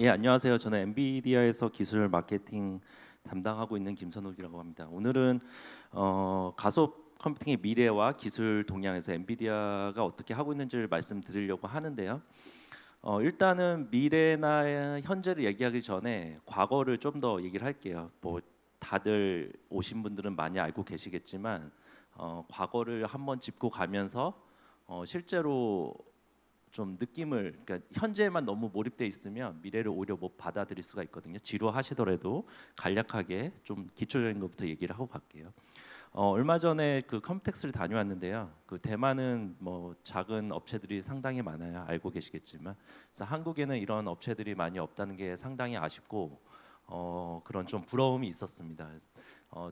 예, 안녕하세요. 저는 엔비디아에서 기술 마케팅 담당하고 있는 김선욱이라고 합니다. 오늘은 가속 컴퓨팅의 미래와 기술 동향에서 엔비디아가 어떻게 하고 있는지를 말씀드리려고 하는데요. 일단은 미래나 현재를 얘기하기 전에 과거를 좀 더 얘기를 할게요. 뭐 다들 오신 분들은 많이 알고 계시겠지만 과거를 한번 짚고 가면서 실제로 좀 느낌을, 그러니까 현재에만 너무 몰입돼 있으면 미래를 오히려 못 받아들일 수가 있거든요. 지루하시더라도 간략하게 좀 기초적인 것부터 얘기를 하고 갈게요. 얼마 전에 그 컴텍스를 다녀왔는데요. 그 대만은 뭐 작은 업체들이 상당히 많아요. 알고 계시겠지만, 그래서 한국에는 이런 업체들이 많이 없다는 게 상당히 아쉽고 그런 좀 부러움이 있었습니다.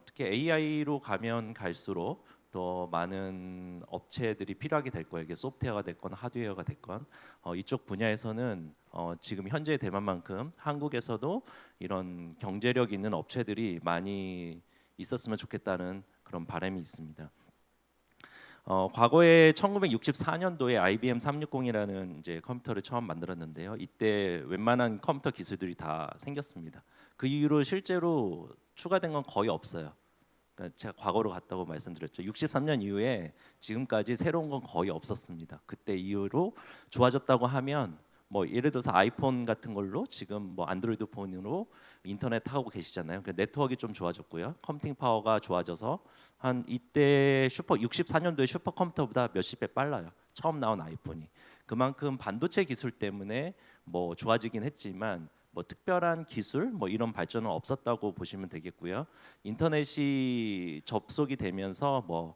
특히 AI로 가면 갈수록 더 많은 업체들이 필요하게 될 거예요. 이게 소프트웨어가 됐건 하드웨어가 됐건 이쪽 분야에서는 지금 현재 대만만큼 한국에서도 이런 경제력 있는 업체들이 많이 있었으면 좋겠다는 그런 바람이 있습니다. 과거에 1964년도에 IBM 360이라는 이제 컴퓨터를 처음 만들었는데요. 이때 웬만한 컴퓨터 기술들이 다 생겼습니다. 그 이후로 실제로 추가된 건 거의 없어요. 그러니까 제가 과거로 갔다고 말씀드렸죠. 63년 이후에 지금까지 새로운 건 거의 없었습니다. 그때 이후로 좋아졌다고 하면 뭐 예를 들어서 아이폰 같은 걸로 지금 뭐 안드로이드 폰으로 인터넷 하고 계시잖아요. 그러니까 네트워크가 좀 좋아졌고요. 컴퓨팅 파워가 좋아져서 한 이때 64년도에 슈퍼컴퓨터보다 몇십 배 빨라요. 처음 나온 아이폰이. 그만큼 반도체 기술 때문에 뭐 좋아지긴 했지만 뭐 특별한 기술 뭐 이런 발전은 없었다고 보시면 되겠고요. 인터넷이 접속이 되면서 뭐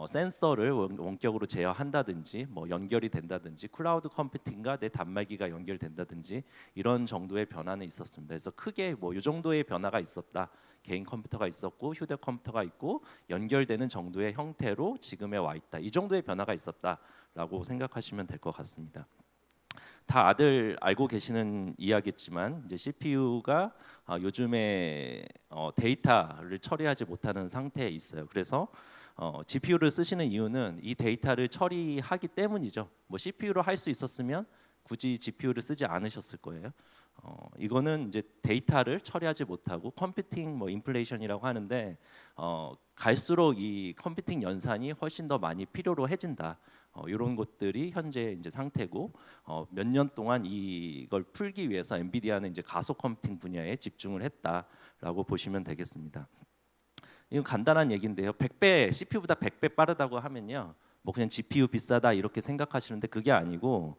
센서를 원격으로 제어한다든지 뭐 연결이 된다든지 클라우드 컴퓨팅과 내 단말기가 연결된다든지 이런 정도의 변화는 있었습니다. 그래서 크게 뭐 이 정도의 변화가 있었다. 개인 컴퓨터가 있었고 휴대컴퓨터가 있고 연결되는 정도의 형태로 지금에 와 있다. 이 정도의 변화가 있었다라고 생각하시면 될 것 같습니다. 다들 알고 계시는 이야기겠지만 이제 CPU가 요즘에 데이터를 처리하지 못하는 상태에 있어요. 그래서 GPU를 쓰시는 이유는 이 데이터를 처리하기 때문이죠. 뭐 CPU로 할 수 있었으면 굳이 GPU를 쓰지 않으셨을 거예요. 이거는 이제 데이터를 처리하지 못하고 컴퓨팅 뭐 인플레이션이라고 하는데 갈수록 이 컴퓨팅 연산이 훨씬 더 많이 필요로 해진다. 이런 것들이 현재 이제 상태고 몇 년 동안 이걸 풀기 위해서 엔비디아는 이제 가속 컴퓨팅 분야에 집중을 했다라고 보시면 되겠습니다. 이건 간단한 얘기인데요. 100배 CPU보다 100배 빠르다고 하면요. 뭐 그냥 GPU 비싸다 이렇게 생각하시는데 그게 아니고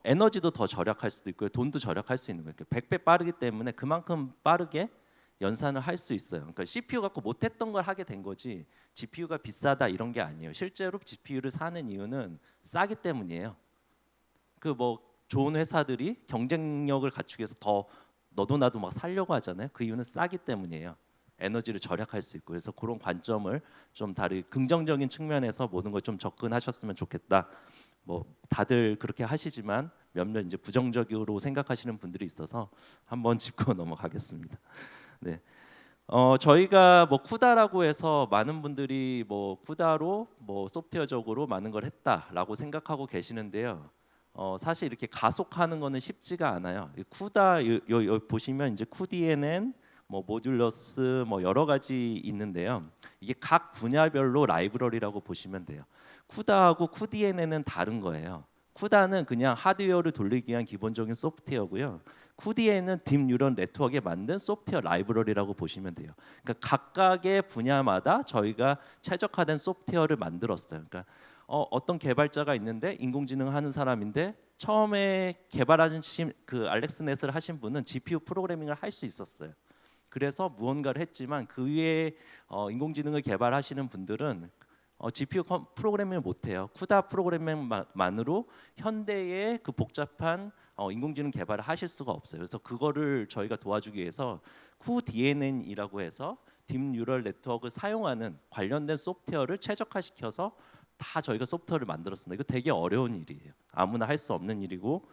에너지도 더 절약할 수도 있고요. 돈도 절약할 수 있는 거예요. 100배 빠르기 때문에 그만큼 빠르게 연산을 할 수 있어요. 그러니까 CPU 갖고 못했던 걸 하게 된 거지 GPU가 비싸다 이런 게 아니에요. 실제로 GPU를 사는 이유는 싸기 때문이에요. 그 뭐 좋은 회사들이 경쟁력을 갖추기 위해서 더 너도 나도 막 살려고 하잖아요. 그 이유는 싸기 때문이에요. 에너지를 절약할 수 있고 그래서 그런 관점을 좀 다르게 긍정적인 측면에서 모든 걸 좀 접근하셨으면 좋겠다. 뭐 다들 그렇게 하시지만 몇몇 이제 부정적으로 생각하시는 분들이 있어서 한번 짚고 넘어가겠습니다. 네. 저희가 뭐 쿠다라고 해서 많은 분들이 뭐 쿠다로 뭐 소프트웨어적으로 많은 걸 했다라고 생각하고 계시는데요. 사실 이렇게 가속하는 거는 쉽지가 않아요. 이 쿠다 보시면 이제 쿠디에는 뭐 모듈러스 뭐 여러 가지 있는데요. 이게 각 분야별로 라이브러리라고 보시면 돼요. 쿠다하고 쿠디에는 다른 거예요. 쿠다는 그냥 하드웨어를 돌리기 위한 기본적인 소프트웨어고요. 쿠디에는 딥 뉴럴 네트워크에 만든 소프트웨어 라이브러리라고 보시면 돼요. 그러니까 각각의 분야마다 저희가 최적화된 소프트웨어를 만들었어요. 그러니까 어떤 개발자가 있는데 인공지능 하는 사람인데 처음에 개발하신 그 알렉스넷을 하신 분은 GPU 프로그래밍을 할 수 있었어요. 그래서 무언가를 했지만 그 위에 인공지능을 개발하시는 분들은 GPU 프로그래밍을 못해요. 쿠다 프로그래밍만으로 현대의 그 복잡한 인공지능 개발을 하실 수가 없어요. 그래서 그거를 저희가 도와주기 위해서 cuDNN이라고 해서 딥 뉴럴 네트워크 사용하는 관련된 소프트웨어를 최적화시켜서 다 저희가 소프트웨어를 만들었습니다. 이거 되게 어려운 일이에요. 아무나 할 수 없는 일이고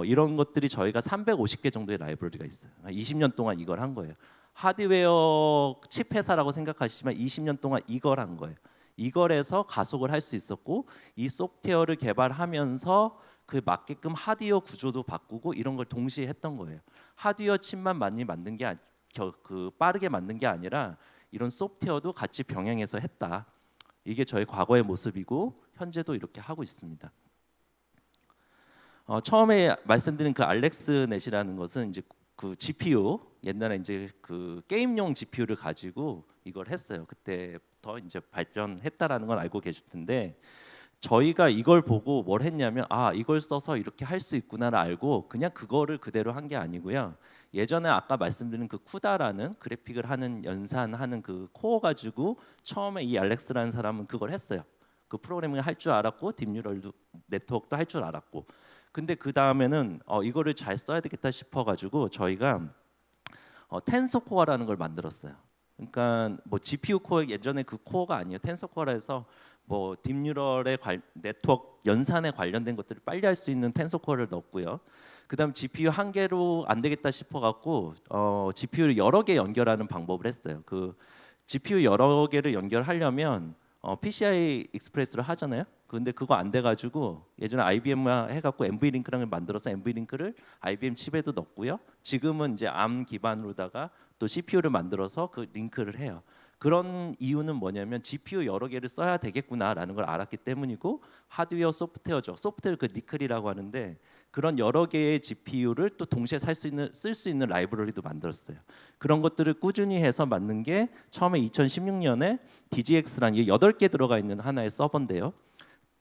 이런 것들이 저희가 350개 정도의 라이브러리가 있어요. 20년 동안 이걸 한 거예요. 하드웨어 칩 회사라고 생각하시지만 20년 동안 이걸 한 거예요. 이걸 해서 가속을 할 수 있었고 이 소프트웨어를 개발하면서 그 맞게끔 하드웨어 구조도 바꾸고 이런 걸 동시에 했던 거예요. 하드웨어 칩만 많이 만든 게 빠르게 만든 게 아니라 이런 소프트웨어도 같이 병행해서 했다. 이게 저희 과거의 모습이고 현재도 이렇게 하고 있습니다. 처음에 말씀드린 그 알렉스넷이라는 것은 이제 그 GPU 옛날에 이제 그 게임용 GPU를 가지고 이걸 했어요. 그때부터 이제 발전했다라는 걸 알고 계실 텐데 저희가 이걸 보고 뭘 했냐면 이걸 써서 이렇게 할 수 있구나를 알고 그냥 그거를 그대로 한 게 아니고요. 예전에 아까 말씀드린 그 쿠다라는 그래픽을 하는 연산하는 그 코어 가지고 처음에 이 알렉스라는 사람은 그걸 했어요. 그 프로그래밍을 할 줄 알았고 딥뉴럴도 네트워크도 할 줄 알았고 근데 그 다음에는 이거를 잘 써야 되겠다 싶어가지고 저희가 텐서 코어라는 걸 만들었어요. 그러니까 뭐 GPU 코어 예전에 그 코어가 아니에요. 텐서 코어라 해서 뭐 딥뉴럴의 네트워크 연산에 관련된 것들을 빨리 할 수 있는 텐서 코어를 넣었고요. 그다음 GPU 한 개로 안 되겠다 싶어갖고 GPU를 여러 개 연결하는 방법을 했어요. 그 GPU 여러 개를 연결하려면 PCI 익스프레스를 하잖아요. 근데 그거 안 돼가지고 예전에 IBM 해갖고 NV링크를 만들어서 NV링크를 IBM 칩에도 넣고요. 지금은 이제 ARM 기반으로다가 또 CPU를 만들어서 그 링크를 해요. 그런 이유는 뭐냐면 GPU 여러 개를 써야 되겠구나라는 걸 알았기 때문이고 하드웨어 소프트웨어죠. 소프트웨어 그 니클이라고 하는데 그런 여러 개의 GPU를 또 동시에 쓸 수 있는 라이브러리도 만들었어요. 그런 것들을 꾸준히 해서 만든 게 처음에 2016년에 DGX라는 이 8개 들어가 있는 하나의 서버인데요.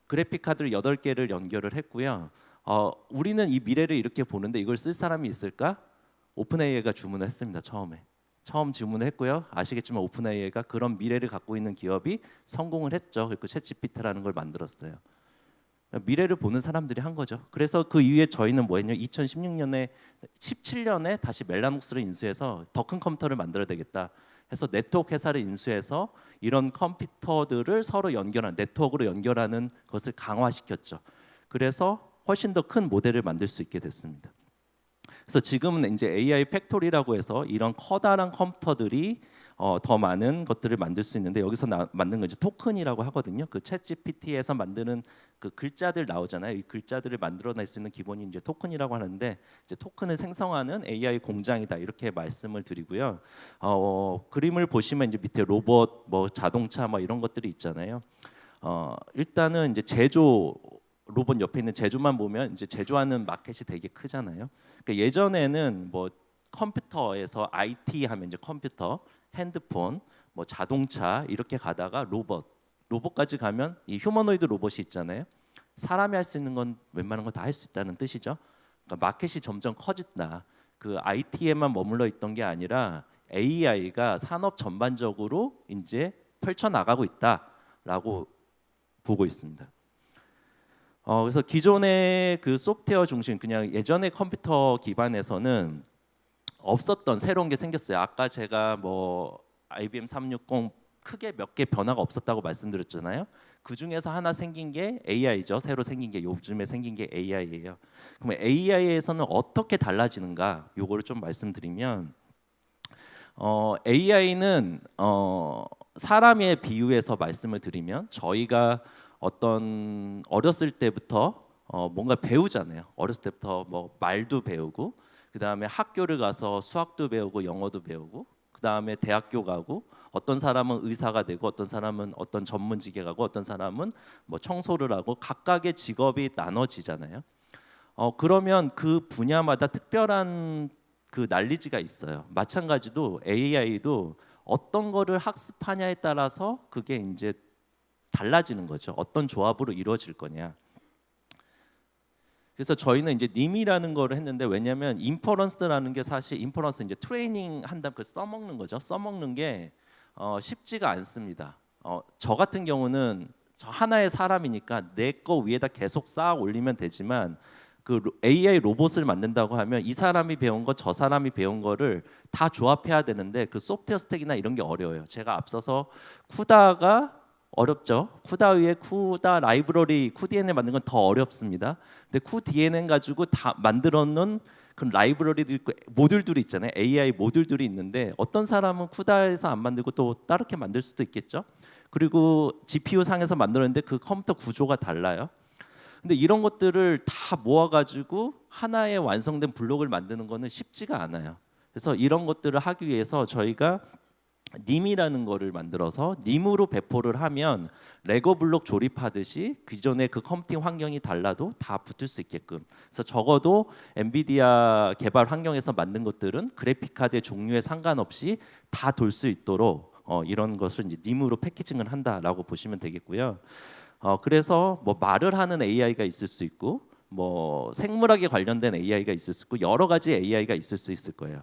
그래픽 카드를 8개를 연결을 했고요. 우리는 이 미래를 이렇게 보는데 이걸 쓸 사람이 있을까? 오픈AI가 주문을 했습니다. 처음 주문을 했고요. 아시겠지만 오픈AI가 그런 미래를 갖고 있는 기업이 성공을 했죠. 그리고 챗GPT라는 걸 만들었어요. 미래를 보는 사람들이 한 거죠. 그래서 그 이후에 저희는 뭐 했냐? 17년에 다시 멜라녹스를 인수해서 더 큰 컴퓨터를 만들어야 되겠다 해서 네트워크 회사를 인수해서 이런 컴퓨터들을 서로 연결하는 네트워크로 연결하는 것을 강화시켰죠. 그래서 훨씬 더 큰 모델을 만들 수 있게 됐습니다. 그래서 지금은 이제 AI 팩토리라고 해서 이런 커다란 컴퓨터들이 더 많은 것들을 만들 수 있는데 여기서 만든 건 이제 토큰이라고 하거든요. 그 챗GPT에서 만드는 그 글자들 나오잖아요. 이 글자들을 만들어낼 수 있는 기본이 이제 토큰이라고 하는데 이제 토큰을 생성하는 AI 공장이다 이렇게 말씀을 드리고요. 그림을 보시면 이제 밑에 로봇, 뭐 자동차, 뭐 이런 것들이 있잖아요. 일단은 이제 제조 로봇 옆에 있는 제조만 보면 이제 제조하는 마켓이 되게 크잖아요. 그러니까 예전에는 뭐 컴퓨터에서 IT 하면 이제 컴퓨터, 핸드폰, 뭐 자동차 이렇게 가다가 로봇까지 가면 이 휴머노이드 로봇이 있잖아요. 사람이 할 수 있는 건 웬만한 거 다 할 수 있다는 뜻이죠. 그러니까 마켓이 점점 커진다. 그 IT에만 머물러 있던 게 아니라 AI가 산업 전반적으로 이제 펼쳐 나가고 있다라고 보고 있습니다. 그래서 기존의 그 소프트웨어 중심 그냥 예전의 컴퓨터 기반에서는 없었던 새로운 게 생겼어요. 아까 제가 뭐 IBM 360 크게 몇 개 변화가 없었다고 말씀드렸잖아요. 그 중에서 하나 생긴 게 AI죠. 새로 생긴 게 요즘에 생긴 게 AI예요. 그럼 AI에서는 어떻게 달라지는가? 요거를 좀 말씀드리면 AI는 사람에 비유해서 말씀을 드리면 저희가 어떤 어렸을 때부터 뭔가 배우잖아요. 어렸을 때부터 뭐 말도 배우고 그 다음에 학교를 가서 수학도 배우고 영어도 배우고 그 다음에 대학교 가고 어떤 사람은 의사가 되고 어떤 사람은 어떤 전문직에 가고 어떤 사람은 뭐 청소를 하고 각각의 직업이 나눠지잖아요. 그러면 그 분야마다 특별한 그 난리지가 있어요. 마찬가지로 AI도 어떤 거를 학습하냐에 따라서 그게 이제 달라지는 거죠. 어떤 조합으로 이루어질 거냐. 그래서 저희는 이제 님이라는 거를 했는데 왜냐하면 인퍼런스라는 게 사실 인퍼런스 이제 트레이닝 한다면 그 써먹는 거죠. 써먹는 게 쉽지가 않습니다. 저 같은 경우는 저 하나의 사람이니까 내 거 위에다 계속 쌓아 올리면 되지만 그 AI 로봇을 만든다고 하면 이 사람이 배운 거 저 사람이 배운 거를 다 조합해야 되는데 그 소프트웨어 스택이나 이런 게 어려워요. 제가 앞서서 쿠다가 어렵죠. 쿠다 위에 쿠다 라이브러리 쿠DNN 만든 건 더 어렵습니다. 근데 쿠DNN 가지고 다 만들어 놓은 그 라이브러리들 모듈들이 있잖아요. AI 모듈들이 있는데 어떤 사람은 쿠다에서 안 만들고 또 다르게 만들 수도 있겠죠. 그리고 GPU 상에서 만들었는데 그 컴퓨터 구조가 달라요. 근데 이런 것들을 다 모아가지고 하나의 완성된 블록을 만드는 거는 쉽지가 않아요. 그래서 이런 것들을 하기 위해서 저희가 님이라는 거를 만들어서 님으로 배포를 하면 레고 블록 조립하듯이 기존의 그 컴퓨팅 환경이 달라도 다 붙을 수 있게끔. 그래서 적어도 엔비디아 개발 환경에서 만든 것들은 그래픽 카드의 종류에 상관없이 다 돌 수 있도록 이런 것을 이제 님으로 패키징을 한다라고 보시면 되겠고요. 그래서 뭐 말을 하는 AI가 있을 수 있고 뭐 생물학에 관련된 AI가 있을 수 있고 여러 가지 AI가 있을 수 있을 거예요.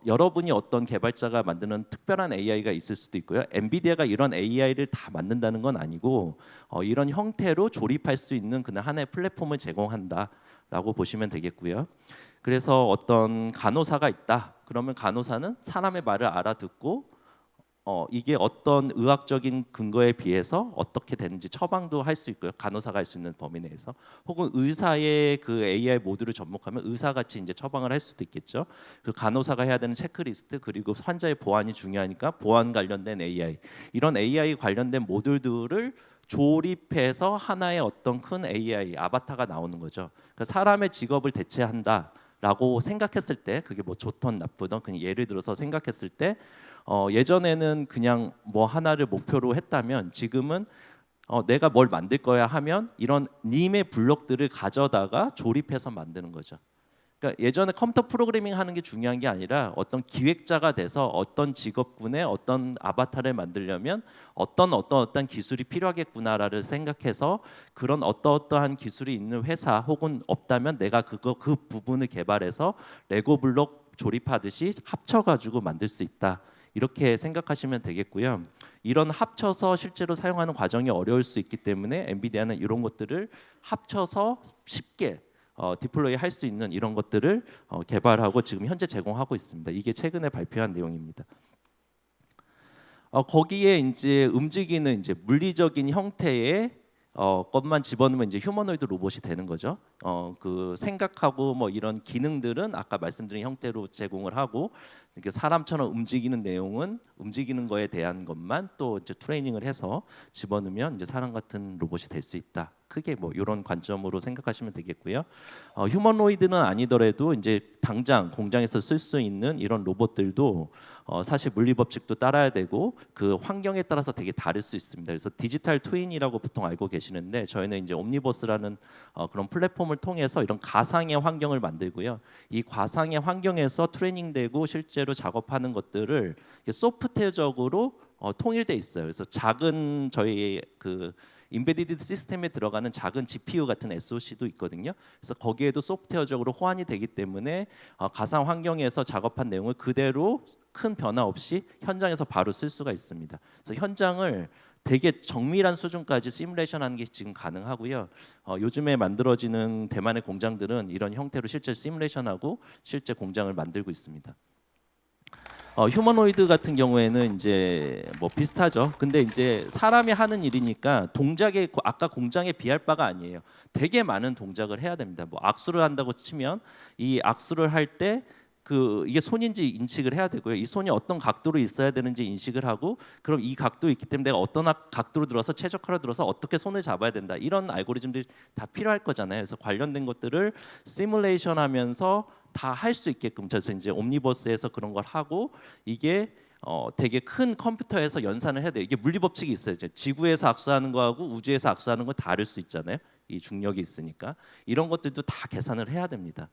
여러분이 어떤 개발자가 만드는 특별한 AI가 있을 수도 있고요. 엔비디아가 이런 AI를 다 만든다는 건 아니고 이런 형태로 조립할 수 있는 그냥 하나의 플랫폼을 제공한다라고 보시면 되겠고요. 그래서 어떤 간호사가 있다. 그러면 간호사는 사람의 말을 알아듣고 이게 어떤 의학적인 근거에 비해서 어떻게 되는지 처방도 할 수 있고요. 간호사가 할 수 있는 범위 내에서 혹은 의사의 그 AI 모듈을 접목하면 의사같이 이제 처방을 할 수도 있겠죠. 그 간호사가 해야 되는 체크리스트 그리고 환자의 보안이 중요하니까 보안 관련된 AI 이런 AI 관련된 모듈들을 조립해서 하나의 어떤 큰 AI 아바타가 나오는 거죠. 그러니까 사람의 직업을 대체한다라고 생각했을 때 그게 뭐 좋던 나쁘던 그냥 예를 들어서 생각했을 때 예전에는 그냥 뭐 하나를 목표로 했다면 지금은 내가 뭘 만들 거야 하면 이런 님의 블록들을 가져다가 조립해서 만드는 거죠. 그러니까 예전에 컴퓨터 프로그래밍 하는 게 중요한 게 아니라 어떤 기획자가 돼서 어떤 직업군의 어떤 아바타를 만들려면 어떤 기술이 필요하겠구나를 생각해서 그런 어떠한 기술이 있는 회사 혹은 없다면 내가 그 부분을 개발해서 레고 블록 조립하듯이 합쳐가지고 만들 수 있다. 이렇게 생각하시면 되겠고요. 이런 합쳐서 실제로 사용하는 과정이 어려울 수 있기 때문에 엔비디아는 이런 것들을 합쳐서 쉽게 디플로이 할 수 있는 이런 것들을 개발하고 지금 현재 제공하고 있습니다. 이게 최근에 발표한 내용입니다. 거기에 이제 움직이는 이제 물리적인 형태의 것만 집어넣으면 이제 휴머노이드 로봇이 되는 거죠. 그 생각하고 뭐 이런 기능들은 아까 말씀드린 형태로 제공을 하고 이렇게 사람처럼 움직이는 내용은 움직이는 거에 대한 것만 또 이제 트레이닝을 해서 집어넣으면 이제 사람 같은 로봇이 될 수 있다. 크게 뭐 이런 관점으로 생각하시면 되겠고요. 휴머노이드는 아니더라도 이제 당장 공장에서 쓸 수 있는 이런 로봇들도 사실 물리 법칙도 따라야 되고 그 환경에 따라서 되게 다를 수 있습니다. 그래서 디지털 트윈이라고 보통 알고 계시는데 저희는 이제 옴니버스라는 그런 플랫폼을 통해서 이런 가상의 환경을 만들고요. 이 가상의 환경에서 트레이닝되고 실제로 작업하는 것들을 소프트웨어적으로 통일돼 있어요. 그래서 작은 저희 그 인베디드 시스템에 들어가는 작은 GPU 같은 SoC도 있거든요. 그래서 거기에도 소프트웨어적으로 호환이 되기 때문에 가상 환경에서 작업한 내용을 그대로 큰 변화 없이 현장에서 바로 쓸 수가 있습니다. 그래서 현장을 되게 정밀한 수준까지 시뮬레이션하는 게 지금 가능하고요. 요즘에 만들어지는 대만의 공장들은 이런 형태로 실제 시뮬레이션하고 실제 공장을 만들고 있습니다. 휴머노이드 같은 경우에는 이제 뭐 비슷하죠. 근데 이제 사람이 하는 일이니까 동작에 아까 공장에 비할 바가 아니에요. 되게 많은 동작을 해야 됩니다. 뭐 악수를 한다고 치면 이 악수를 할 때 그 이게 손인지 인식을 해야 되고요. 이 손이 어떤 각도로 있어야 되는지 인식을 하고 그럼 이 각도 있기 때문에 내가 어떤 각도로 들어서 최적화로 들어서 어떻게 손을 잡아야 된다. 이런 알고리즘들이 다 필요할 거잖아요. 그래서 관련된 것들을 시뮬레이션하면서 다 할 수 있게끔 그래서 이제 옴니버스에서 그런 걸 하고 이게 되게 큰 컴퓨터에서 연산을 해야 돼요. 이게 물리 법칙이 있어요. 이제 지구에서 악수하는 거하고 우주에서 악수하는 건 다를 수 있잖아요. 이 중력이 있으니까 이런 것들도 다 계산을 해야 됩니다.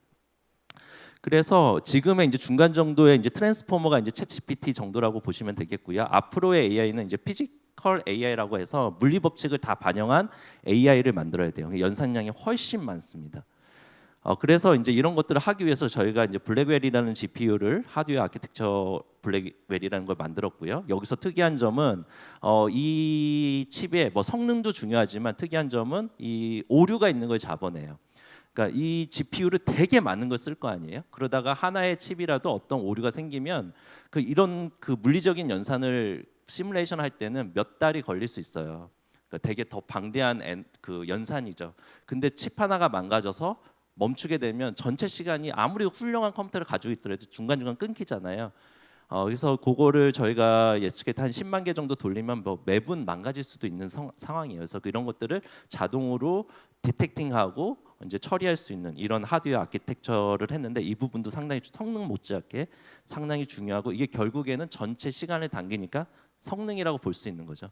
그래서 지금의 이제 중간 정도의 이제 트랜스포머가 이제 챗GPT 정도라고 보시면 되겠고요. 앞으로의 AI는 이제 피지컬 AI라고 해서 물리 법칙을 다 반영한 AI를 만들어야 돼요. 연산량이 훨씬 많습니다. 그래서 이제 이런 것들을 하기 위해서 저희가 이제 블랙베리라는 GPU를 하드웨어 아키텍처 블랙베리라는 걸 만들었고요. 여기서 특이한 점은 이 칩의 뭐 성능도 중요하지만 특이한 점은 이 오류가 있는 걸 잡아내요. 그러니까 이 GPU를 되게 많은 걸 쓸 거 아니에요. 그러다가 하나의 칩이라도 어떤 오류가 생기면 이런 물리적인 연산을 시뮬레이션 할 때는 몇 달이 걸릴 수 있어요. 그러니까 되게 더 방대한 그 연산이죠. 근데 칩 하나가 망가져서 멈추게 되면 전체 시간이 아무리 훌륭한 컴퓨터를 가지고 있더라도 중간중간 끊기잖아요. 그래서 그거를 저희가 예측해 한 10만 개 정도 돌리면 뭐 매분 망가질 수도 있는 상황이에요. 그래서 이런 것들을 자동으로 디텍팅하고 이제 처리할 수 있는 이런 하드웨어 아키텍처를 했는데 이 부분도 상당히 성능 못지않게 상당히 중요하고 이게 결국에는 전체 시간을 당기니까 성능이라고 볼 수 있는 거죠.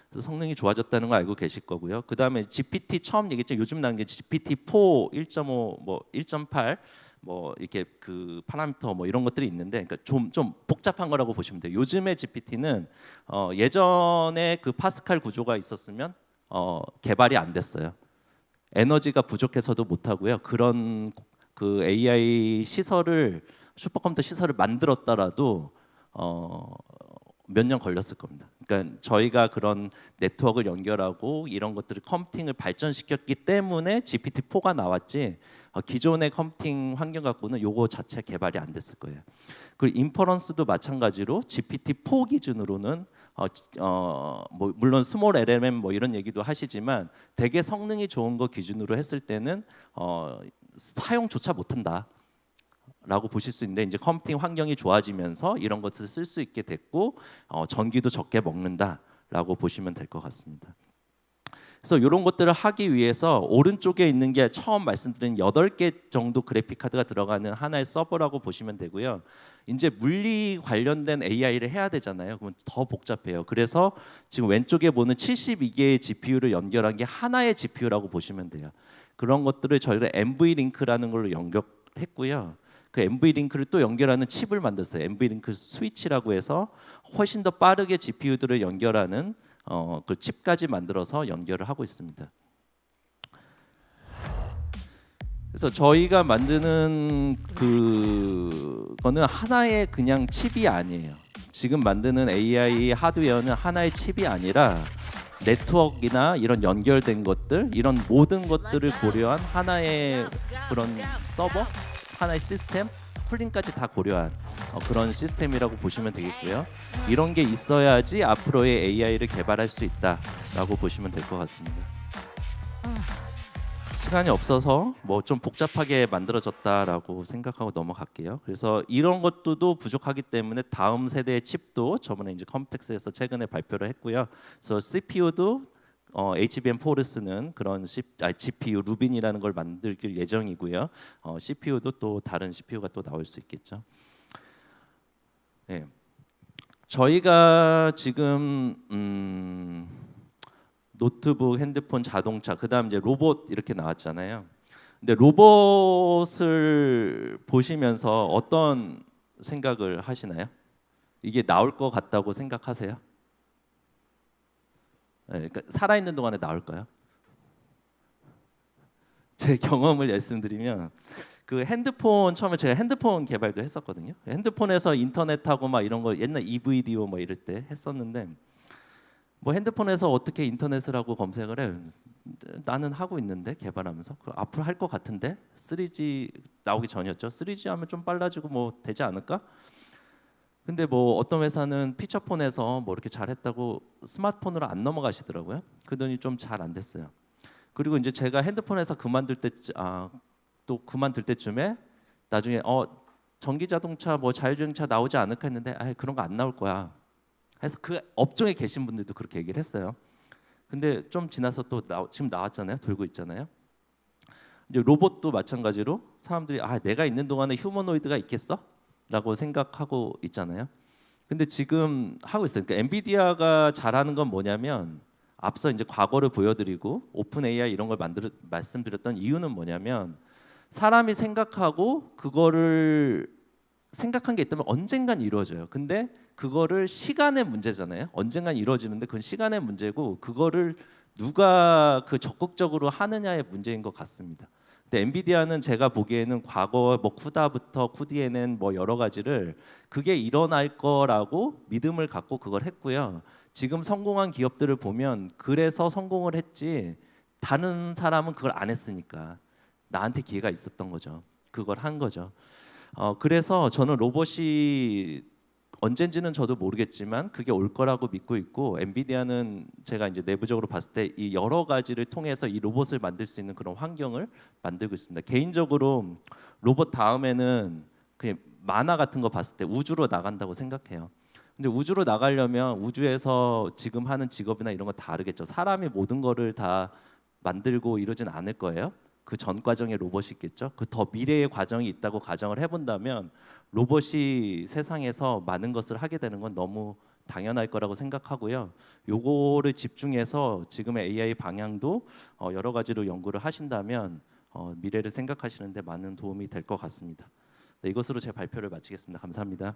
그래서 성능이 좋아졌다는 거 알고 계실 거고요. 그 다음에 GPT 처음 얘기했죠. 요즘 나온 게 GPT-4, 1.5, 뭐 1.8, 뭐 이렇게 그 파라미터 뭐 이런 것들이 있는데, 그러니까 좀 복잡한 거라고 보시면 돼요. 요즘의 GPT는 예전에 그 파스칼 구조가 있었으면 개발이 안 됐어요. 에너지가 부족해서도 못 하고요. 그런 그 AI 시설을 슈퍼컴퓨터 시설을 만들었더라도 몇 년 걸렸을 겁니다. 그러니까 저희가 그런 네트워크를 연결하고 이런 것들을 컴퓨팅을 발전시켰기 때문에 GPT-4가 나왔지 기존의 컴퓨팅 환경 갖고는 요거 자체 개발이 안 됐을 거예요. 그리고 인퍼런스도 마찬가지로 GPT-4 기준으로는 뭐 물론 스몰 LLM 뭐 이런 얘기도 하시지만 되게 성능이 좋은 거 기준으로 했을 때는 사용조차 못한다. 라고 보실 수 있는데 이제 컴퓨팅 환경이 좋아지면서 이런 것을 쓸 수 있게 됐고 전기도 적게 먹는다라고 보시면 될 것 같습니다. 그래서 이런 것들을 하기 위해서 오른쪽에 있는 게 처음 말씀드린 8개 정도 그래픽 카드가 들어가는 하나의 서버라고 보시면 되고요. 이제 물리 관련된 AI를 해야 되잖아요. 그러면 더 복잡해요. 그래서 지금 왼쪽에 보는 72개의 GPU를 연결한 게 하나의 GPU라고 보시면 돼요. 그런 것들을 저희가 NV링크라는 걸로 연결했고요. 그 NV링크를 또 연결하는 칩을 만들었어요. NV링크 스위치라고 해서 훨씬 더 빠르게 GPU들을 연결하는 그 칩까지 만들어서 연결을 하고 있습니다. 그래서 저희가 만드는 그거는 하나의 그냥 칩이 아니에요. 지금 만드는 AI 하드웨어는 하나의 칩이 아니라 네트워크나 이런 연결된 것들, 이런 모든 것들을 고려한 하나의 그런 서버, 하나의 시스템, 쿨링까지 다 고려한 그런 시스템이라고 보시면 되겠고요. 이런 게 있어야지 앞으로의 AI를 개발할 수 있다라고 보시면 될 것 같습니다. 시간이 없어서 뭐 좀 복잡하게 만들어졌다라고 생각하고 넘어갈게요. 그래서 이런 것도 부족하기 때문에 다음 세대의 칩도 저번에 이제 컴텍스에서 최근에 발표를 했고요. 그래서 CPU도 HBM4를 쓰는 그런 GPU 루빈이라는 걸 만들 예정이고요. CPU도 또 다른 CPU가 또 나올 수 있겠죠. 네. 저희가 지금 노트북, 핸드폰, 자동차, 그다음 이제 로봇 이렇게 나왔잖아요. 근데 로봇을 보시면서 어떤 생각을 하시나요? 이게 나올 것 같다고 생각하세요? 네, 그러니까 살아있는 동안에 나올까요? 제 경험을 말씀드리면 그 핸드폰 처음에 제가 핸드폰 개발도 했었거든요. 핸드폰에서 인터넷하고 막 이런 거 옛날 EVDO 뭐 이럴 때 했었는데 뭐 핸드폰에서 어떻게 인터넷을 하고 검색을 해? 나는 하고 있는데 개발하면서 앞으로 할 것 같은데 3G 나오기 전이었죠. 3G 하면 좀 빨라지고 뭐 되지 않을까? 근데 뭐 어떤 회사는 피처폰에서 뭐 이렇게 잘했다고 스마트폰으로 안 넘어가시더라고요. 그러더니 좀 잘 안 됐어요. 그리고 이제 제가 핸드폰에서 또 그만둘 때쯤에 나중에 전기 자동차 뭐 자율주행차 나오지 않을까 했는데 그런 거 안 나올 거야. 해서 그 업종에 계신 분들도 그렇게 얘기를 했어요. 근데 좀 지나서 또 지금 나왔잖아요. 돌고 있잖아요. 이제 로봇도 마찬가지로 사람들이 내가 있는 동안에 휴머노이드가 있겠어? 라고 생각하고 있잖아요. 근데 지금 하고 있어요. 그러니까 엔비디아가 잘하는 건 뭐냐면 앞서 이제 과거를 보여드리고 오픈 AI 이런 걸 말씀드렸던 이유는 뭐냐면 사람이 생각하고 그거를 생각한 게 있다면 언젠간 이루어져요. 근데 그거를 시간의 문제잖아요. 언젠간 이루어지는데 그건 시간의 문제고 그거를 누가 적극적으로 하느냐의 문제인 것 같습니다. 근데 엔비디아는 제가 보기에는 과거 뭐 쿠다부터 쿠디에는 뭐 여러 가지를 그게 일어날 거라고 믿음을 갖고 그걸 했고요. 지금 성공한 기업들을 보면 그래서 성공을 했지 다른 사람은 그걸 안 했으니까 나한테 기회가 있었던 거죠. 그걸 한 거죠. 그래서 저는 로봇이 언젠지는 저도 모르겠지만 그게 올 거라고 믿고 있고 엔비디아는 제가 이제 내부적으로 봤을 때 이 여러 가지를 통해서 이 로봇을 만들 수 있는 그런 환경을 만들고 있습니다. 개인적으로 로봇 다음에는 그냥 만화 같은 거 봤을 때 우주로 나간다고 생각해요. 근데 우주로 나가려면 우주에서 지금 하는 직업이나 이런 거 다르겠죠. 사람이 모든 거를 다 만들고 이러진 않을 거예요. 그 전 과정에 로봇이 있겠죠. 그 더 미래의 과정이 있다고 가정을 해본다면 로봇이 세상에서 많은 것을 하게 되는 건 너무 당연할 거라고 생각하고요. 요거를 집중해서 지금의 AI 방향도 여러 가지로 연구를 하신다면 미래를 생각하시는데 많은 도움이 될 것 같습니다. 네, 이것으로 제 발표를 마치겠습니다. 감사합니다.